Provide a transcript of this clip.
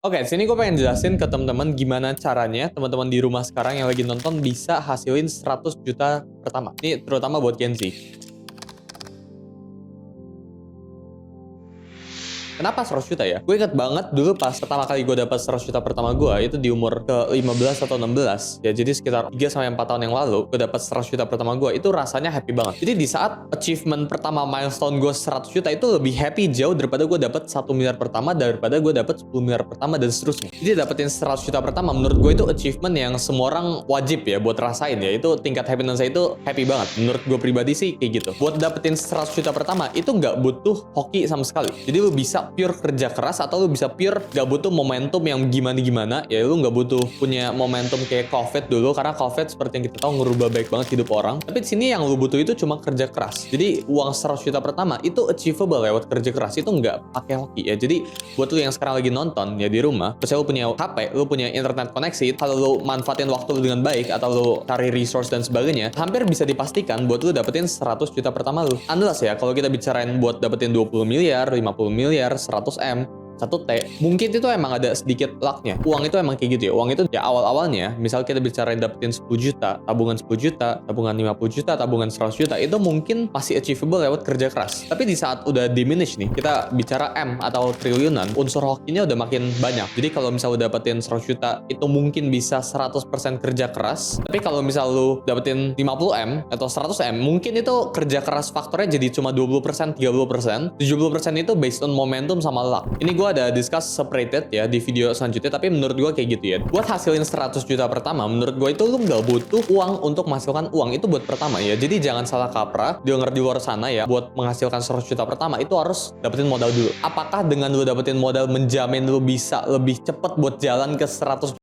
Oke, sini gue pengen jelasin ke teman-teman gimana caranya teman-teman di rumah sekarang yang lagi nonton bisa hasilin 100 juta pertama. Ini terutama buat Gen Z. Kenapa 100 juta ya? Gue inget banget dulu pas pertama kali gue dapat 100 juta pertama gue itu di umur ke 15 atau 16. Ya jadi sekitar 3-4 tahun yang lalu gue dapat 100 juta pertama gue itu rasanya happy banget. Jadi di saat achievement pertama milestone gue 100 juta itu lebih happy jauh daripada gue dapat 1 miliar pertama daripada gue dapat 10 miliar pertama dan seterusnya. Jadi dapetin 100 juta pertama menurut gue itu achievement yang semua orang wajib ya buat rasain ya. Itu tingkat happiness saya itu happy banget. Menurut gue pribadi sih kayak gitu. Buat dapetin 100 juta pertama itu nggak butuh hoki sama sekali. Jadi lu bisa pure kerja keras atau lu bisa pure gak butuh momentum yang gimana-gimana. Ya lu gak butuh punya momentum kayak COVID dulu, karena COVID seperti yang kita tahu ngerubah baik banget hidup orang. Tapi di sini yang lu butuh itu cuma kerja keras. Jadi uang 100 juta pertama itu achievable lewat kerja keras, itu nggak pakai hoki ya. Jadi buat lu yang sekarang lagi nonton ya di rumah, terus lu punya HP, lu punya internet koneksi, kalau lu manfaatin waktu lu dengan baik atau lu cari resource dan sebagainya, hampir bisa dipastikan buat lu dapetin 100 juta pertama lu. Unless ya kalau kita bicarain buat dapetin 20 miliar, 50 miliar, 100 M, 1T, mungkin itu emang ada sedikit lucknya. Uang itu emang kayak gitu ya. Uang itu ya awal-awalnya, misal kita bicarain dapetin 10 juta, tabungan 10 juta, tabungan 50 juta, tabungan 100 juta, itu mungkin masih achievable lewat kerja keras. Tapi di saat udah diminish nih, kita bicara M atau triliunan, unsur hokinya udah makin banyak. Jadi kalau misal lu dapetin 100 juta, itu mungkin bisa 100% kerja keras. Tapi kalau misal lu dapetin 50M atau 100M, mungkin itu kerja keras faktornya jadi cuma 20%, 30%. 70% itu based on momentum sama luck. Ini gue ada discuss separated ya di video selanjutnya, tapi menurut gue kayak gitu ya. Buat hasilin 100 juta pertama, menurut gue itu lu nggak butuh uang untuk menghasilkan uang. Itu buat pertama ya. Jadi jangan salah kaprah, denger di luar sana ya, buat menghasilkan 100 juta pertama itu harus dapetin modal dulu. Apakah dengan lu dapetin modal menjamin lu bisa lebih cepet buat jalan ke 100